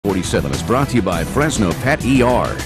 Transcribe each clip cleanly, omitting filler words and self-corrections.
47 is brought to you by Fresno Pet ER.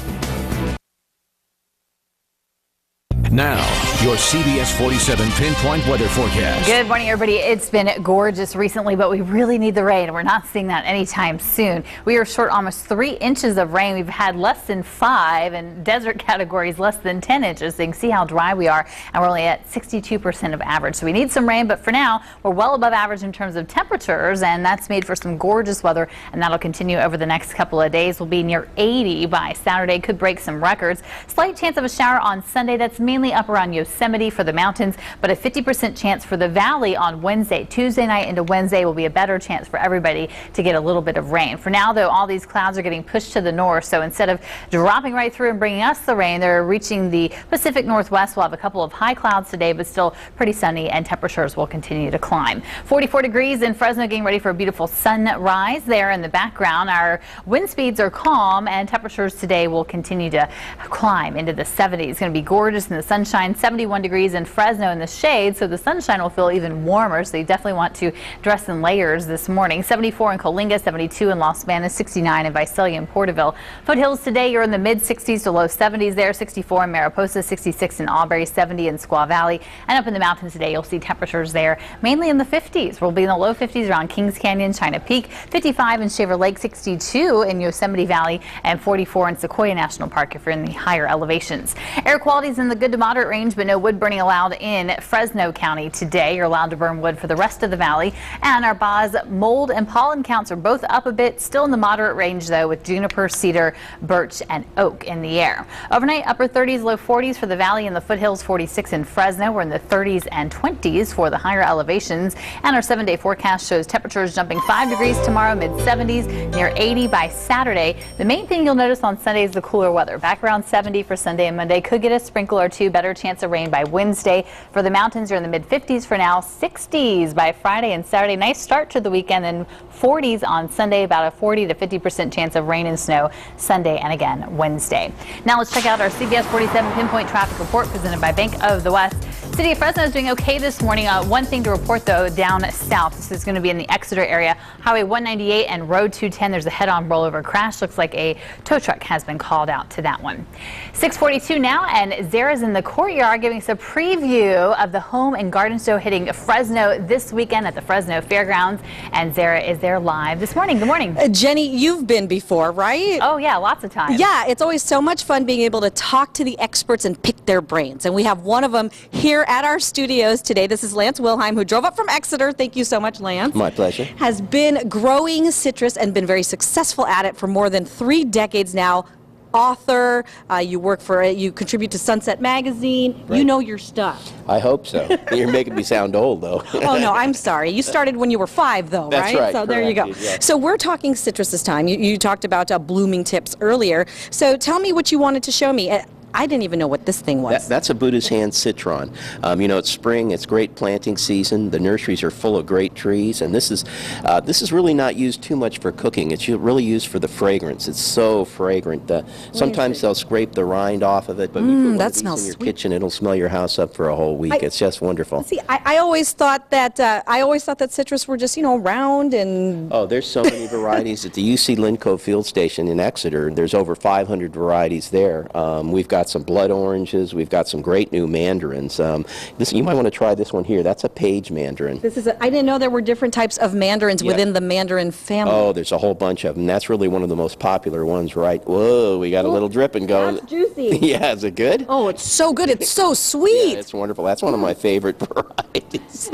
Now, your CBS 47 pinpoint weather forecast. Good morning, everybody. It's been gorgeous recently, but we really need the rain. We're not seeing that anytime soon. We are short almost 3 inches of rain. We've had less than 5, and desert categories less than 10 inches. So you can see how dry we are, and we're only at 62% of average. So we need some rain, but for now, we're well above average in terms of temperatures, and that's made for some gorgeous weather, and that'll continue over the next couple of days. We'll be near 80 by Saturday. Could break some records. Slight chance of a shower on Sunday. That's mainly up around Yosemite for the mountains, but a 50% chance for the valley on Wednesday. Tuesday night into Wednesday will be a better chance for everybody to get a little bit of rain. For now, though, all these clouds are getting pushed to the north, so instead of dropping right through and bringing us the rain, they're reaching the Pacific Northwest. We'll have a couple of high clouds today, but still pretty sunny, and temperatures will continue to climb. 44 degrees in Fresno, getting ready for a beautiful sunrise there in the background. Our wind speeds are calm, and temperatures today will continue to climb into the 70s. It's going to be gorgeous in the sunshine. 71 degrees in Fresno in the shade, so the sunshine will feel even warmer, so you definitely want to dress in layers this morning. 74 in Coalinga, 72 in Los Banos, 69 in Visalia and Porterville. Foothills today, you're in the mid 60s to low 70s there, 64 in Mariposa, 66 in Aubrey, 70 in Squaw Valley, and up in the mountains today, you'll see temperatures there mainly in the 50s. We'll be in the low 50s around Kings Canyon, China Peak, 55 in Shaver Lake, 62 in Yosemite Valley, and 44 in Sequoia National Park if you're in the higher elevations. Air quality is in the good to moderate range, but no wood burning allowed in Fresno County today. You're allowed to burn wood for the rest of the valley. And our Boz mold and pollen counts are both up a bit, still in the moderate range though, with juniper, cedar, birch, and oak in the air. Overnight, upper 30s, low 40s for the valley and the foothills, 46 in Fresno. We're in the 30s and 20s for the higher elevations. And our 7-day forecast shows temperatures jumping 5 degrees tomorrow, mid 70s, near 80 by Saturday. The main thing you'll notice on Sunday is the cooler weather. Back around 70 for Sunday and Monday. Could get a sprinkle or two, better chance of rain by Wednesday. For the mountains, you're in the mid 50s for now, 60s by Friday and Saturday. Nice start to the weekend, and 40s on Sunday, about a 40 to 50% chance of rain and snow Sunday and again Wednesday. Now let's check out our CBS 47 pinpoint traffic report presented by Bank of the West. City of Fresno is doing okay this morning. One thing to report though, down south, this is going to be in the Exeter area, Highway 198 and Road 210. There's a head-on rollover crash. Looks like a tow truck has been called out to that one. 6:42 now, and Zara's in the courtyard giving us a preview of the Home and Garden Show hitting Fresno this weekend at the Fresno Fairgrounds. And Zara is there live this morning. Good morning. Jenny, you've been before, right? Oh yeah, lots of times. Yeah, it's always so much fun being able to talk to the experts and pick their brains. And we have one of them here at our studios today. This is Lance Wilhelm, who drove up from Exeter. Thank you so much, Lance. My pleasure. Has been growing citrus and been very successful at it for more than 3 decades now. Author, you contribute to Sunset Magazine. Right. You know your stuff. I hope so. You're making me sound old, though. Oh, no, I'm sorry. You started when you were 5, though, That's right. So there you go. Yeah. So we're talking citrus this time. You talked about blooming tips earlier. So tell me what you wanted to show me. I didn't even know what this thing was. That's a Buddha's hand citron. You know, it's spring. It's great planting season. The nurseries are full of great trees, and this is really not used too much for cooking. It's really used for the fragrance. It's so fragrant. Sometimes they'll scrape the rind off of it, but you put one of these in your kitchen, it'll smell your house up for a whole week. It's just wonderful. See, I always thought that citrus were just round and. Oh, there's so many varieties at the UC Linco Field Station in Exeter. There's over 500 varieties there. We've got some blood oranges. We've got some great new mandarins. You might want to try this one here. That's a page mandarin. I didn't know there were different types of mandarins within the mandarin family. Oh, there's a whole bunch of them. That's really one of the most popular ones, right? Whoa, we got a little dripping going. That's juicy. Yeah, is it good? Oh, it's so good. It's so sweet. Yeah, it's wonderful. That's one of my favorite varieties.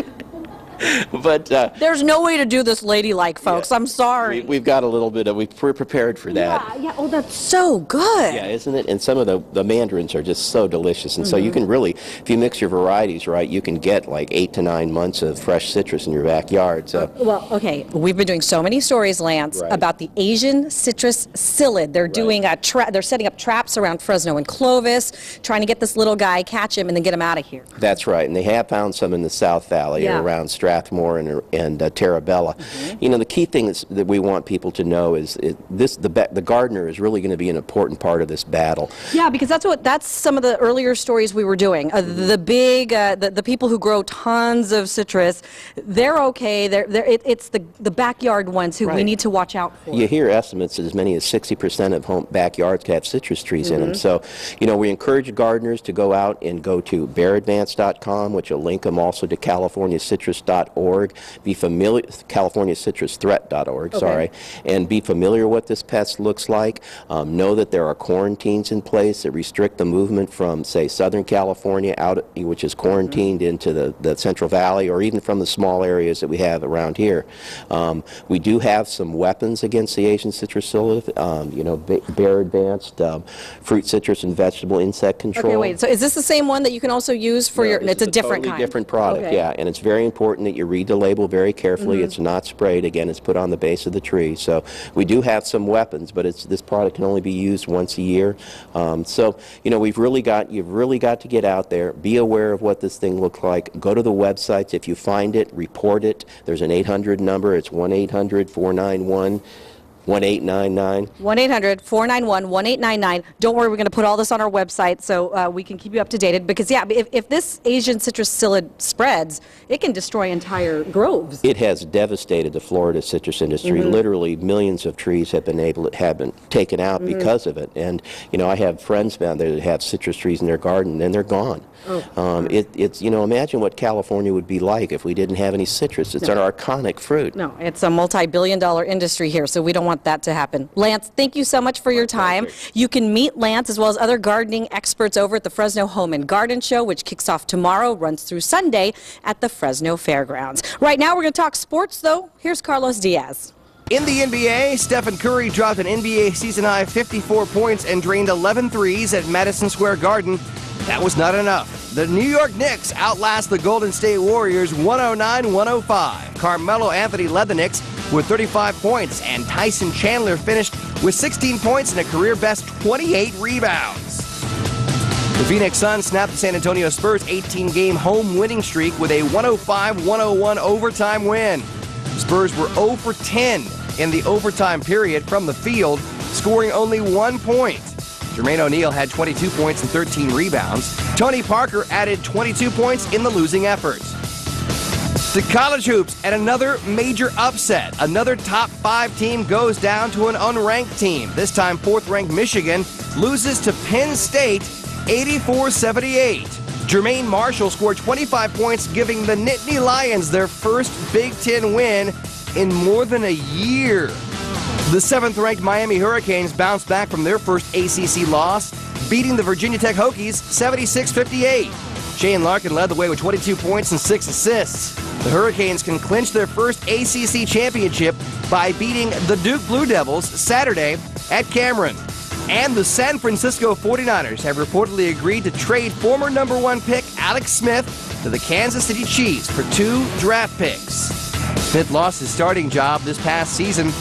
But there's no way to do this ladylike, folks. Yeah, I'm sorry. We've got a little bit of, we're prepared for that. Yeah. Oh, that's so good. Yeah, isn't it? And some of the mandarins are just so delicious. And so you can really, if you mix your varieties right, you can get like 8 to 9 months of fresh citrus in your backyard. So. Well, okay. We've been doing so many stories, Lance, about the Asian citrus psyllid. They're doing they're setting up traps around Fresno and Clovis, trying to get this little guy, catch him, and then get him out of here. That's right. And they have found some in the South Valley or around Stratford. Strathmore and Terabella. You know, the key thing that we want people to know is the gardener is really going to be an important part of this battle. Yeah, because that's some of the earlier stories we were doing. The people who grow tons of citrus, they're okay. It's the backyard ones who we need to watch out for. You hear estimates that as many as 60% of home backyards have citrus trees in them. So, you know, we encourage gardeners to go out and go to bearadvance.com, which will link them also to californiacitrus.org. Be familiar, californiacitrusthreat.org, sorry, and be familiar what this pest looks like. Know that there are quarantines in place that restrict the movement from, say, Southern California out, which is quarantined into the Central Valley, or even from the small areas that we have around here. We do have some weapons against the Asian citrus psyllid, you know, Bear Advanced, fruit, citrus, and vegetable insect control. Okay, wait, so is this the same one that you can also use for your, it's a different totally kind? Different product, yeah, and it's very important that you read the label very carefully. It's not sprayed. Again, it's put on the base of the tree. So we do have some weapons, but this product can only be used once a year. So, you know, you've really got to get out there, be aware of what this thing looks like. Go to the websites. If you find it, report it. There's an 800 number. It's 1-800-491 1899. 1-800-491-1899. Don't worry, we're going to put all this on our website so we can keep you up to date. Because, yeah, if this Asian citrus psyllid spreads, it can destroy entire groves. It has devastated the Florida citrus industry. Literally, millions of trees have been taken out because of it. And, you know, I have friends down there that have citrus trees in their garden, and they're gone. It's, you know, imagine what California would be like if we didn't have any citrus. It's our iconic fruit. No, it's a multi-billion-dollar industry here, so we don't want that to happen. Lance, thank you so much for your time. You can meet Lance as well as other gardening experts over at the Fresno Home and Garden Show, which kicks off tomorrow, runs through Sunday at the Fresno Fairgrounds. Right now, we're going to talk sports, though. Here's Carlos Diaz. In the NBA, Stephen Curry dropped an NBA season-high 54 points and drained 11 threes at Madison Square Garden. That was not enough. The New York Knicks outlast the Golden State Warriors 109-105. Carmelo Anthony led the Knicks with 35 points, and Tyson Chandler finished with 16 points and a career-best 28 rebounds. The Phoenix Suns snapped the San Antonio Spurs' 18-game home winning streak with a 105-101 overtime win. The Spurs were 0 for 10 in the overtime period from the field, scoring only 1 point. Jermaine O'Neal had 22 points and 13 rebounds. Tony Parker added 22 points in the losing effort. To college hoops, and another major upset. Another top 5 team goes down to an unranked team. This time, 4th-ranked Michigan loses to Penn State 84-78. Jermaine Marshall scored 25 points, giving the Nittany Lions their first Big Ten win in more than a year. The 7th-ranked Miami Hurricanes bounced back from their first ACC loss, beating the Virginia Tech Hokies 76-58. Shane Larkin led the way with 22 points and 6 assists. The Hurricanes can clinch their first ACC championship by beating the Duke Blue Devils Saturday at Cameron. And the San Francisco 49ers have reportedly agreed to trade former #1 pick Alex Smith to the Kansas City Chiefs for 2 draft picks. Smith lost his starting job this past season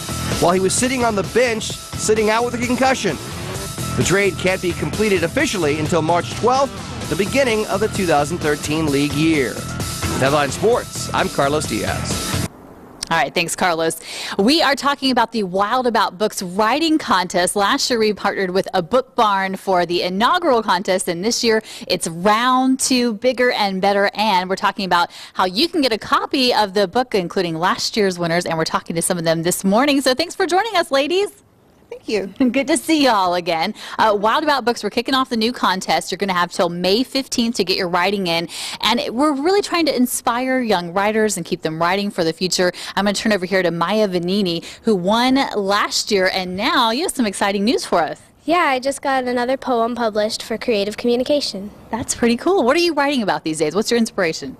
while he was sitting on the bench, sitting out with a concussion. The trade can't be completed officially until March 12th, the beginning of the 2013 league year. With Headline Sports, I'm Carlos Diaz. All right, thanks, Carlos. We are talking about the Wild About Books writing contest. Last year, we partnered with a book barn for the inaugural contest, and this year, it's round 2, bigger and better. And we're talking about how you can get a copy of the book, including last year's winners, and we're talking to some of them this morning. So thanks for joining us, ladies. Thank you. Good to see y'all again. Wild About Books, we're kicking off the new contest. You're going to have till May 15th to get your writing in. And we're really trying to inspire young writers and keep them writing for the future. I'm going to turn over here to Maya Vanini, who won last year. And now you have some exciting news for us. Yeah, I just got another poem published for creative communication. That's pretty cool. What are you writing about these days? What's your inspiration?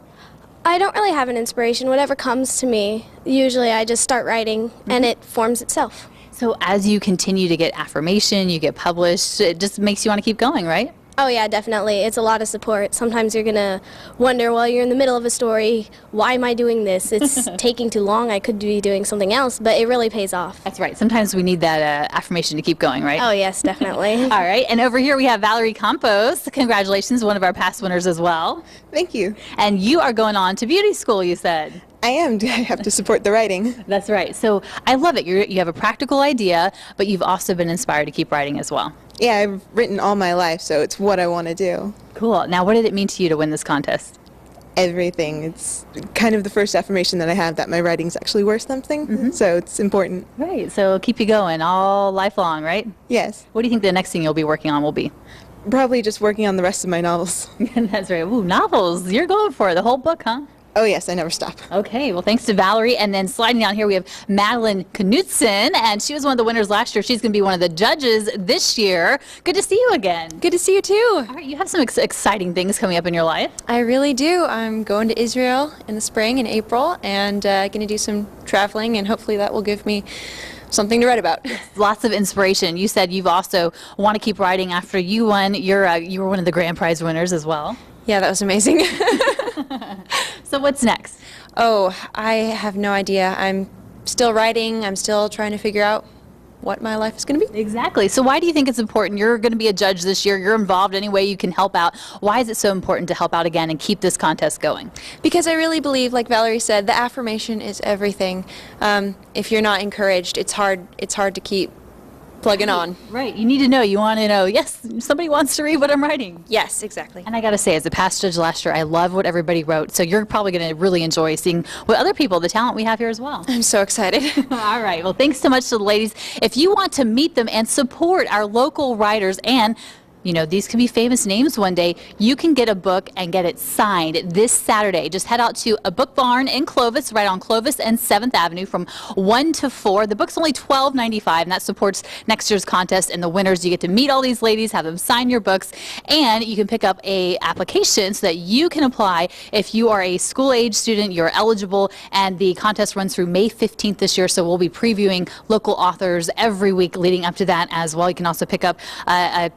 I don't really have an inspiration. Whatever comes to me, usually I just start writing and it forms itself. So as you continue to get affirmation, you get published, it just makes you want to keep going, right? Oh yeah, definitely. It's a lot of support. Sometimes you're going to wonder while you're in the middle of a story, why am I doing this? It's taking too long. I could be doing something else, but it really pays off. That's right. Sometimes we need that affirmation to keep going, right? Oh yes, definitely. All right. And over here we have Valerie Campos. Congratulations, one of our past winners as well. Thank you. And you are going on to beauty school, you said. I am. I have to support the writing. That's right. So I love it. You have a practical idea, but you've also been inspired to keep writing as well. Yeah, I've written all my life, so it's what I want to do. Cool. Now, what did it mean to you to win this contest? Everything. It's kind of the first affirmation that I have that my writing's actually worth something, so it's important. Right. So it'll keep you going all lifelong, right? Yes. What do you think the next thing you'll be working on will be? Probably just working on the rest of my novels. That's right. Ooh, novels. You're going for it. The whole book, huh? Oh yes, I never stop. Okay, well, thanks to Valerie. And then sliding down here, we have Madeline Knutson, and she was one of the winners last year. She's going to be one of the judges this year. Good to see you again. Good to see you too. All right, you have some exciting things coming up in your life. I really do. I'm going to Israel in the spring, in April, and going to do some traveling, and hopefully that will give me something to write about. Lots of inspiration. You said you've also want to keep writing after you won. You were one of the grand prize winners as well. Yeah, that was amazing. So what's next? Oh, I have no idea. I'm still writing. I'm still trying to figure out what my life is going to be. Exactly. So why do you think it's important? You're going to be a judge this year. You're involved any way you can help out. Why is it so important to help out again and keep this contest going? Because I really believe, like Valerie said, the affirmation is everything. If you're not encouraged, it's hard to keep plugging on. Right. You need to know. You want to know, yes, somebody wants to read what I'm writing. Yes, exactly. And I got to say, as a past judge last year, I love what everybody wrote. So you're probably going to really enjoy seeing what other people, the talent we have here as well. I'm so excited. All right. Well, thanks so much to the ladies. If you want to meet them and support our local writers, and you know, these can be famous names one day, you can get a book and get it signed this Saturday. Just head out to a book barn in Clovis, right on Clovis and 7th Avenue from 1 to 4. The book's only $12.95, and that supports next year's contest and the winners. You get to meet all these ladies, have them sign your books, and you can pick up a application so that you can apply if you are a school-age student. You're eligible, and the contest runs through May 15th this year, so we'll be previewing local authors every week leading up to that as well. You can also pick up a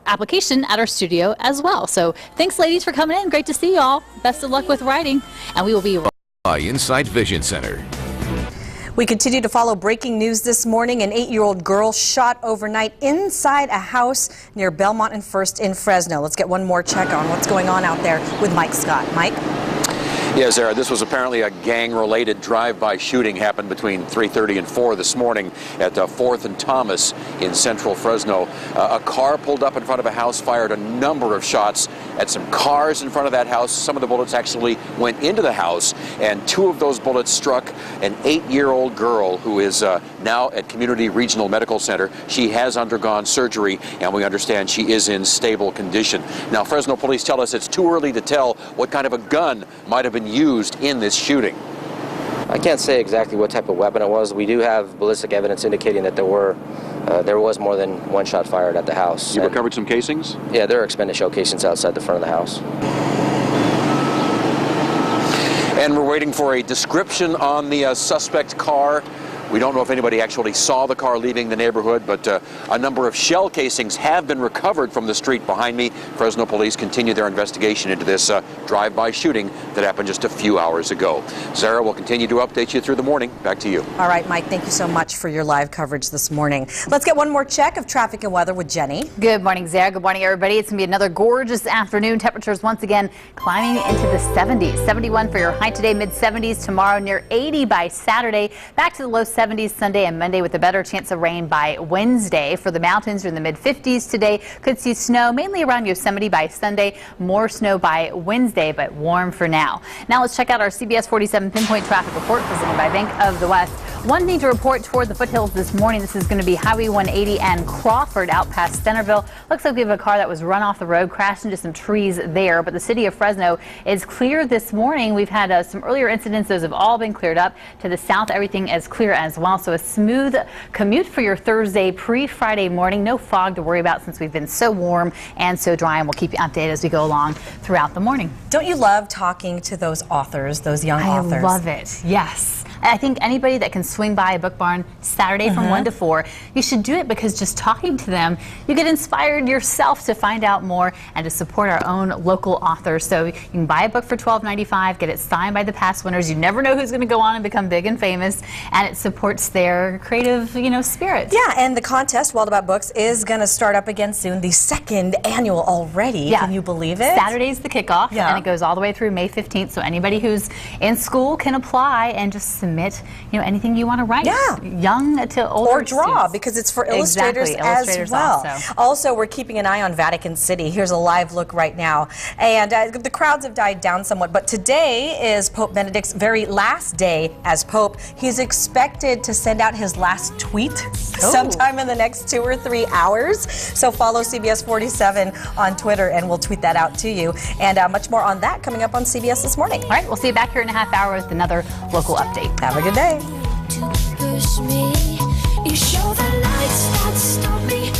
application at our studio as well. So thanks, ladies, for coming in. Great to see you all. Best of luck with writing, and we will be by Insight Vision Center. We continue to follow breaking news this morning. An 8-year-old girl shot overnight inside a house near Belmont and First in Fresno. Let's get one more check on what's going on out there with Mike Scott. Mike? Yes, Sarah, this was apparently a gang-related drive-by shooting happened between 3:30 and 4 this morning at 4th and Thomas in central Fresno. A car pulled up in front of a house, fired a number of shots at some cars in front of that house. Some of the bullets actually went into the house, and 2 of those bullets struck an 8-year-old girl who is now at Community Regional Medical Center. She has undergone surgery, and we understand she is in stable condition. Now, Fresno police tell us it's too early to tell what kind of a gun might have been used in this shooting. I can't say exactly what type of weapon it was. We do have ballistic evidence indicating that there was more than one shot fired at the house. You recovered some casings? Yeah, there are expended shell casings outside the front of the house. And we're waiting for a description on the suspect car. We don't know if anybody actually saw the car leaving the neighborhood, but a number of shell casings have been recovered from the street behind me. Fresno police continue their investigation into this drive-by shooting that happened just a few hours ago. Sarah will continue to update you through the morning. Back to you. All right, Mike, thank you so much for your live coverage this morning. Let's get one more check of traffic and weather with Jenny. Good morning, Zara. Good morning, everybody. It's going to be another gorgeous afternoon. Temperatures once again climbing into the 70s. 71 for your high today, mid-70s tomorrow, near 80 by Saturday. Back to the low 70s Sunday and Monday with a better chance of rain by Wednesday. For the mountains, you're in the mid-50s today. Could see snow mainly around Yosemite by Sunday. More snow by Wednesday, but warm for now. Now let's check out our CBS 47 pinpoint traffic report presented by Bank of the West. One thing to report toward the foothills this morning. This is going to be Highway 180 and Crawford out past Centerville. Looks like we have a car that was run off the road, crashed into some trees there, but the city of Fresno is clear this morning. We've had some earlier incidents. Those have all been cleared up. To the south, everything is clear as well. So a smooth commute for your Thursday pre-Friday morning. No fog to worry about since we've been so warm and so dry, and we'll keep you updated as we go along throughout the morning. Don't you love talking to those authors, those young authors? I love it. Yes. I think anybody that can swing by a book barn Saturday from 1 to 4, you should do it, because just talking to them, you get inspired yourself to find out more and to support our own local authors. So you can buy a book for $12.95, get it signed by the past winners. You never know who's going to go on and become big and famous, and it supports their creative, spirit. Yeah, and the contest, Wild About Books, is going to start up again soon. The 2nd annual already. Yeah. Can you believe it? Saturday's the kickoff, Yeah. and it goes all the way through May 15th. So anybody who's in school can apply and just submit, anything you want to write. Yeah. Young to older Or draw, students. because it's for illustrators, Exactly, as illustrators well. also. We're keeping an eye on Vatican City. Here's a live look right now. And the crowds have died down somewhat, but today is Pope Benedict's very last day as Pope. He's expected to send out his last tweet sometime in the next 2 or 3 hours. So follow CBS 47 on Twitter, and we'll tweet that out to you. And much more on that coming up on CBS This Morning. All right, we'll see you back here in a half hour with another local update. Have a good day. To push me, you show the lights that stop me.